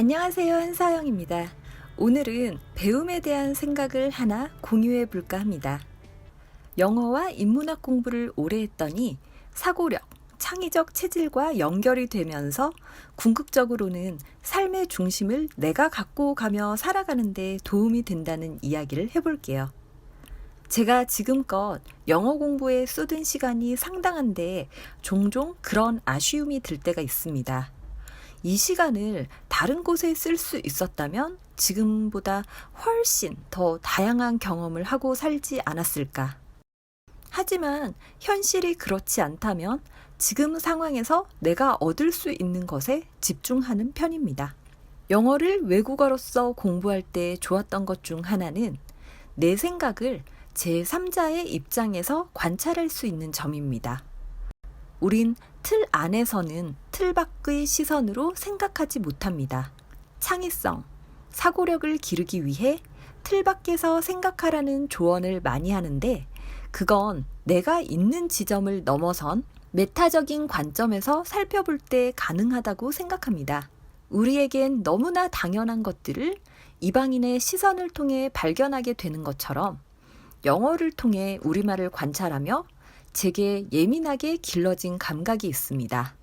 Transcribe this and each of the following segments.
안녕하세요, 한사영입니다. 오늘은 배움에 대한 생각을 하나 공유해 볼까 합니다. 영어와 인문학 공부를 오래 했더니 사고력, 창의적 체질과 연결이 되면서 궁극적으로는 삶의 중심을 내가 갖고 가며 살아가는 데 도움이 된다는 이야기를 해볼게요. 제가 지금껏 영어 공부에 쏟은 시간이 상당한데 종종 그런 아쉬움이 들 때가 있습니다. 이 시간을 다른 곳에 쓸 수 있었다면 지금보다 훨씬 더 다양한 경험을 하고 살지 않았을까. 하지만 현실이 그렇지 않다면 지금 상황에서 내가 얻을 수 있는 것에 집중하는 편입니다. 영어를 외국어로서 공부할 때 좋았던 것 중 하나는 내 생각을 제3자의 입장에서 관찰할 수 있는 점입니다. 우린 틀 안에서는 틀 밖의 시선으로 생각하지 못합니다. 창의성, 사고력을 기르기 위해 틀 밖에서 생각하라는 조언을 많이 하는데 그건 내가 있는 지점을 넘어선 메타적인 관점에서 살펴볼 때 가능하다고 생각합니다. 우리에겐 너무나 당연한 것들을 이방인의 시선을 통해 발견하게 되는 것처럼 영어를 통해 우리말을 관찰하며 제게 예민하게 길러진 감각이 있습니다.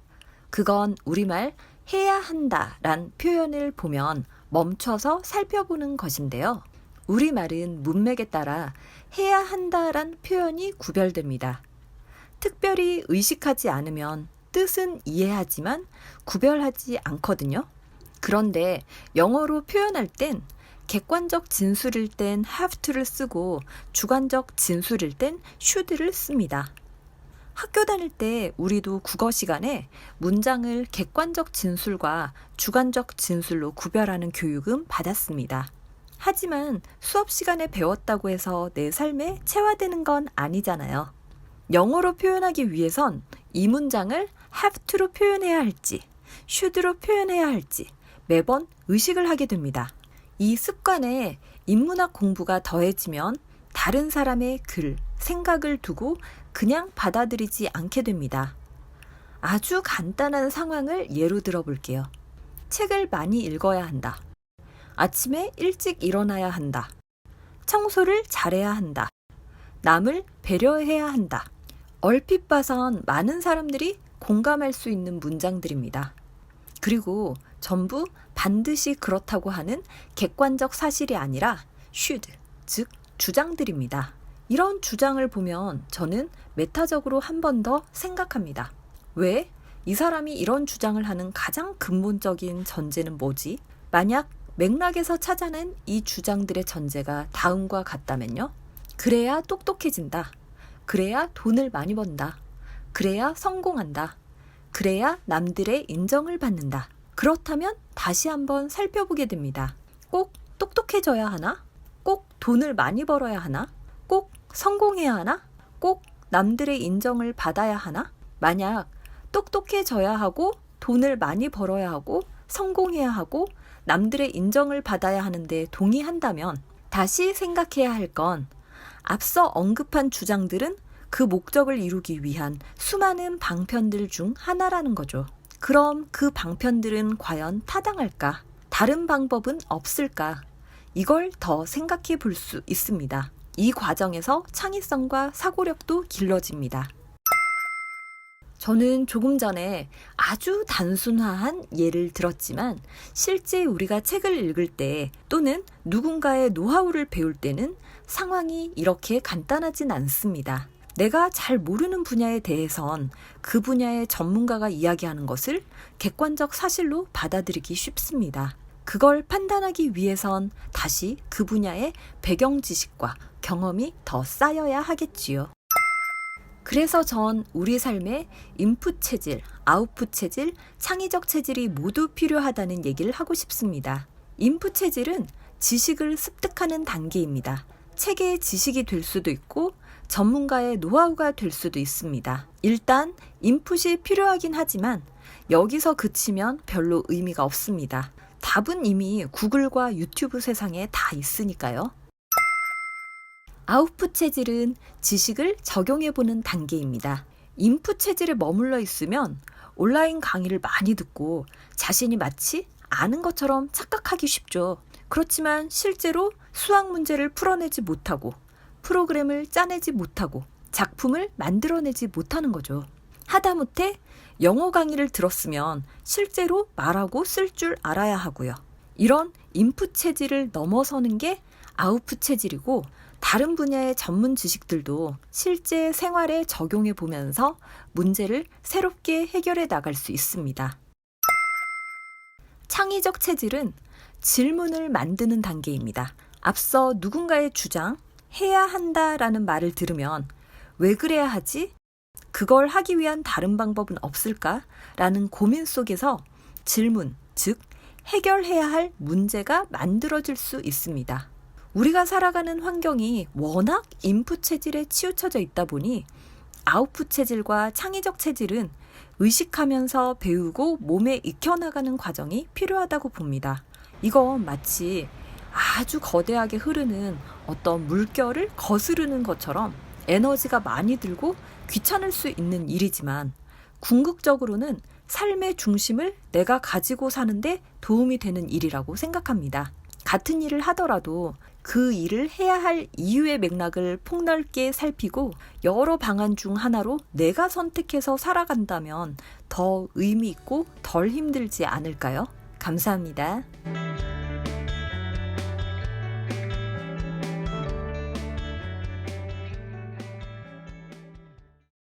그건 우리말 해야 한다란 표현을 보면 멈춰서 살펴보는 것인데요. 우리말은 문맥에 따라 해야 한다란 표현이 구별됩니다. 특별히 의식하지 않으면 뜻은 이해하지만 구별하지 않거든요. 그런데 영어로 표현할 땐 객관적 진술일 땐 have to를 쓰고 주관적 진술일 땐 should를 씁니다. 학교 다닐 때 우리도 국어 시간에 문장을 객관적 진술과 주관적 진술로 구별하는 교육은 받았습니다. 하지만 수업 시간에 배웠다고 해서 내 삶에 체화되는 건 아니잖아요. 영어로 표현하기 위해선 이 문장을 have to로 표현해야 할지, should로 표현해야 할지 매번 의식을 하게 됩니다. 이 습관에 인문학 공부가 더해지면 다른 사람의 글, 생각을 두고 그냥 받아들이지 않게 됩니다. 아주 간단한 상황을 예로 들어볼게요. 책을 많이 읽어야 한다. 아침에 일찍 일어나야 한다. 청소를 잘해야 한다. 남을 배려해야 한다. 얼핏 봐선 많은 사람들이 공감할 수 있는 문장들입니다. 그리고 전부 반드시 그렇다고 하는 객관적 사실이 아니라 should, 즉 주장들입니다. 이런 주장을 보면 저는 메타적으로 한 번 더 생각합니다. 왜? 이 사람이 이런 주장을 하는 가장 근본적인 전제는 뭐지? 만약 맥락에서 찾아낸 이 주장들의 전제가 다음과 같다면요. 그래야 똑똑해진다. 그래야 돈을 많이 번다. 그래야 성공한다. 그래야 남들의 인정을 받는다. 그렇다면 다시 한번 살펴보게 됩니다. 꼭 똑똑해져야 하나? 꼭 돈을 많이 벌어야 하나? 꼭 성공해야 하나? 꼭 남들의 인정을 받아야 하나? 만약 똑똑해져야 하고 돈을 많이 벌어야 하고 성공해야 하고 남들의 인정을 받아야 하는데 동의한다면 다시 생각해야 할 건 앞서 언급한 주장들은 그 목적을 이루기 위한 수많은 방편들 중 하나라는 거죠. 그럼 그 방편들은 과연 타당할까? 다른 방법은 없을까? 이걸 더 생각해 볼 수 있습니다. 이 과정에서 창의성과 사고력도 길러집니다. 저는 조금 전에 아주 단순화한 예를 들었지만 실제 우리가 책을 읽을 때 또는 누군가의 노하우를 배울 때는 상황이 이렇게 간단하진 않습니다. 내가 잘 모르는 분야에 대해선 그 분야의 전문가가 이야기하는 것을 객관적 사실로 받아들이기 쉽습니다. 그걸 판단하기 위해선 다시 그 분야의 배경 지식과 경험이 더 쌓여야 하겠지요. 그래서 전 우리 삶에 인풋 체질, 아웃풋 체질, 창의적 체질이 모두 필요하다는 얘기를 하고 싶습니다. 인풋 체질은 지식을 습득하는 단계입니다. 책의 지식이 될 수도 있고 전문가의 노하우가 될 수도 있습니다. 일단 인풋이 필요하긴 하지만 여기서 그치면 별로 의미가 없습니다. 답은 이미 구글과 유튜브 세상에 다 있으니까요. 아웃풋 체질은 지식을 적용해보는 단계입니다. 인풋 체질에 머물러 있으면 온라인 강의를 많이 듣고 자신이 마치 아는 것처럼 착각하기 쉽죠. 그렇지만 실제로 수학 문제를 풀어내지 못하고 프로그램을 짜내지 못하고 작품을 만들어내지 못하는 거죠. 하다못해 영어 강의를 들었으면 실제로 말하고 쓸 줄 알아야 하고요. 이런 인풋 체질을 넘어서는 게 아웃풋 체질이고, 다른 분야의 전문 지식들도 실제 생활에 적용해 보면서 문제를 새롭게 해결해 나갈 수 있습니다. 창의적 체질은 질문을 만드는 단계입니다. 앞서 누군가의 주장, 해야 한다라는 말을 들으면 왜 그래야 하지? 그걸 하기 위한 다른 방법은 없을까? 라는 고민 속에서 질문, 즉 해결해야 할 문제가 만들어질 수 있습니다. 우리가 살아가는 환경이 워낙 인풋 체질에 치우쳐져 있다 보니 아웃풋 체질과 창의적 체질은 의식하면서 배우고 몸에 익혀나가는 과정이 필요하다고 봅니다. 이건 마치 아주 거대하게 흐르는 어떤 물결을 거스르는 것처럼 에너지가 많이 들고 귀찮을 수 있는 일이지만, 궁극적으로는 삶의 중심을 내가 가지고 사는데 도움이 되는 일이라고 생각합니다. 같은 일을 하더라도 그 일을 해야 할 이유의 맥락을 폭넓게 살피고 여러 방안 중 하나로 내가 선택해서 살아간다면 더 의미 있고 덜 힘들지 않을까요? 감사합니다.